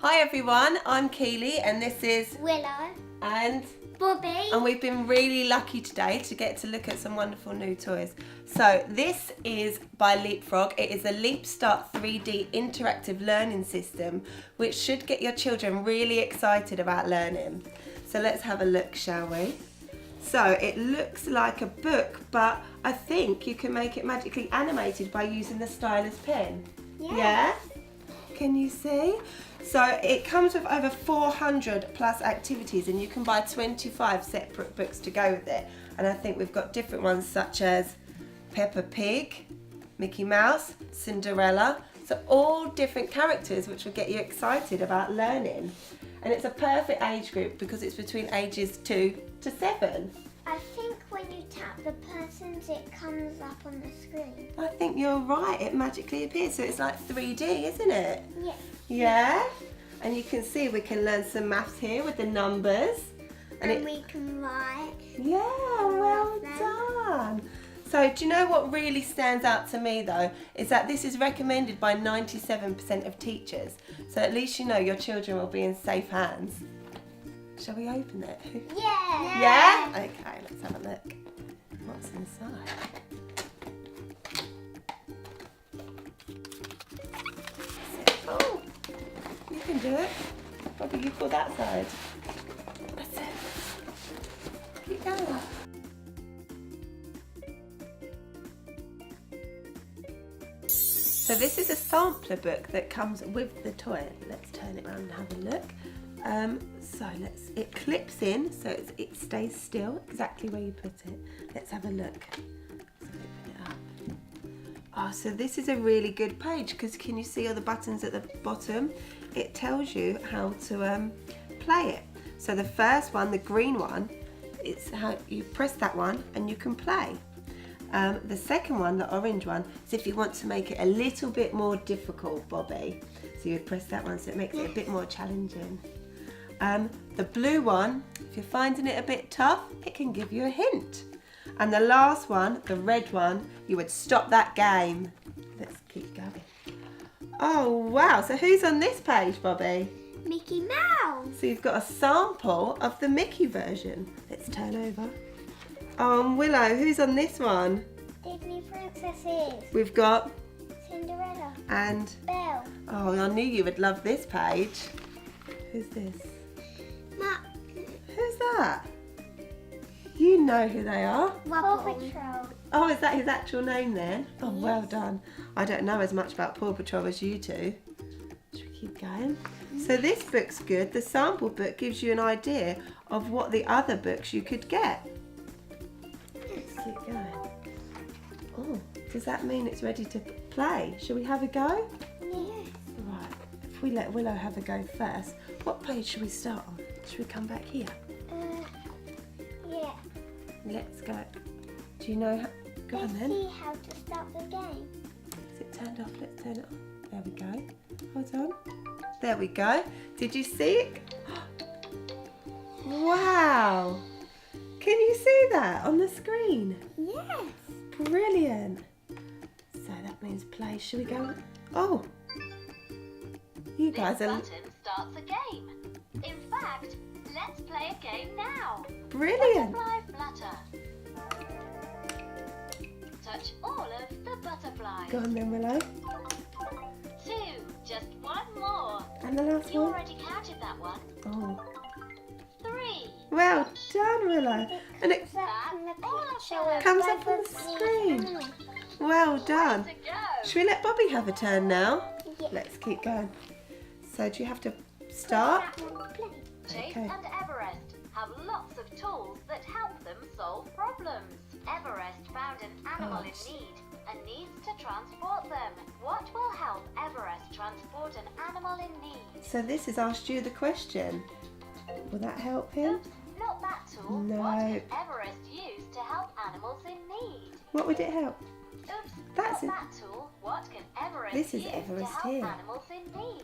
Hi everyone, I'm Keely and this is Willow and Bobby. And we've been really lucky today to get to look at some wonderful new toys. So this is by LeapFrog. It is a Leapstart 3D interactive learning system which should get your children really excited about learning. So let's have a look, shall we? So it looks like a book, but I think you can make it magically animated by using the stylus pen. Yes. Yeah? Can you see? So it comes with over 400 plus activities and you can buy 25 separate books to go with it. And I think we've got different ones such as Peppa Pig, Mickey Mouse, Cinderella. So all different characters which will get you excited about learning. And it's a perfect age group because it's between ages 2 to 7. I think when you tap the persons, it comes up on the screen. I think you're right, it magically appears. So it's like 3D, isn't it? Yes. Yeah? And you can see we can learn some maths here with the numbers. And we can write. Yeah, well done. So do you know what really stands out to me though, is that this is recommended by 97% of teachers. So at least you know your children will be in safe hands. Shall we open it? Yeah. Yeah? Okay, let's have a look. What's inside? Oh, you can do it. Bobby, you pull that side. That's it. Keep going. So this is a sampler book that comes with the toy. Let's turn it around and have a look. It clips in, so it stays still, exactly where you put it. Let's have a look. So open it up. Oh, so this is a really good page because can you see all the buttons at the bottom? It tells you how to play it. So the first one, the green one, it's how you press that one and you can play. The second one, the orange one, is if you want to make it a little bit more difficult, Bobby. So you press that one so it makes it a bit more challenging. The blue one, if you're finding it a bit tough, it can give you a hint. And the last one, the red one, you would stop that game. Let's keep going. Oh wow, so who's on this page, Bobby? Mickey Mouse. So you've got a sample of the Mickey version. Let's turn over. Oh, and Willow, who's on this one? Disney princesses. We've got Cinderella. and Belle. oh, I knew you would love this page. Who's this? Who's that? You know who they are. Paw Patrol. Oh, is that his actual name then? Oh, Yes. well done. I don't know as much about Paw Patrol as you do. Should we keep going? So this book's good. The sample book gives you an idea of what the other books you could get. Let's keep going. Oh, does that mean it's ready to play? Shall we have a go? Yes. Right. If we let Willow have a go first, what page should we start on? Should we come back here? Yeah. Let's go. Do you know how? Go on Let's then. see how to start the game. Is it turned off? Let's turn it on. There we go. Hold on. There we go. Did you see it? Wow. Can you see that on the screen? Yes. Brilliant. So that means play. Should we go? Oh. You guys This are button starts a game. In fact, let's play a game now. brilliant. Butterfly flutter. Touch all of the butterflies. Go on then, Willow. 2, just one more. And the last You one. already counted that one. Oh. 3. Well done, Willow. And it comes up on the screen. Well done. To go. Should we let Bobby have a turn now? Yeah. Let's keep going. So do you have to start? Chase Okay. and Everest have lots of tools that help them solve problems. Everest found an animal in need and needs to transport them. What will help Everest transport an animal in need? So this has asked you the question. Will that help him? Oops, not that tool. No. What can Everest use to help animals in need? What would it help? Oops, That's not it. that tool. What can Everest This is use Everest to help here. animals in need?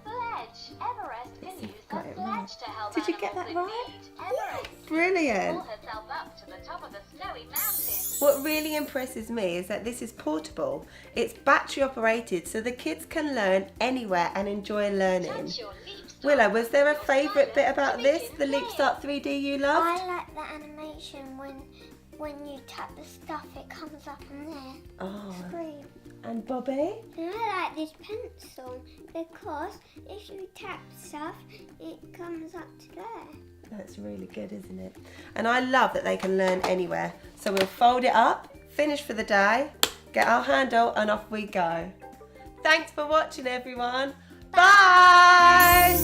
Sled. sledge. Everest can use got a it right. sledge to help Did you get animals that in right? need. Everest Brilliant. pull herself up to the top of the snowy mountain. What really impresses me is that this is portable. It's battery operated, so the kids can learn anywhere and enjoy learning. Touch your Leapstart. Willow, was there a Your favourite bit stylus about to this, begin the playing. Leapstart 3D you loved? I like the animation when you tap the stuff, it comes up on there. Oh, Screen. and Bobby? And I like this pencil because if you tap stuff, it comes up to there. That's really good, isn't it? And I love that they can learn anywhere. So we'll fold it up, finish for the day, get our handle, and off we go. Thanks for watching, everyone. Bye!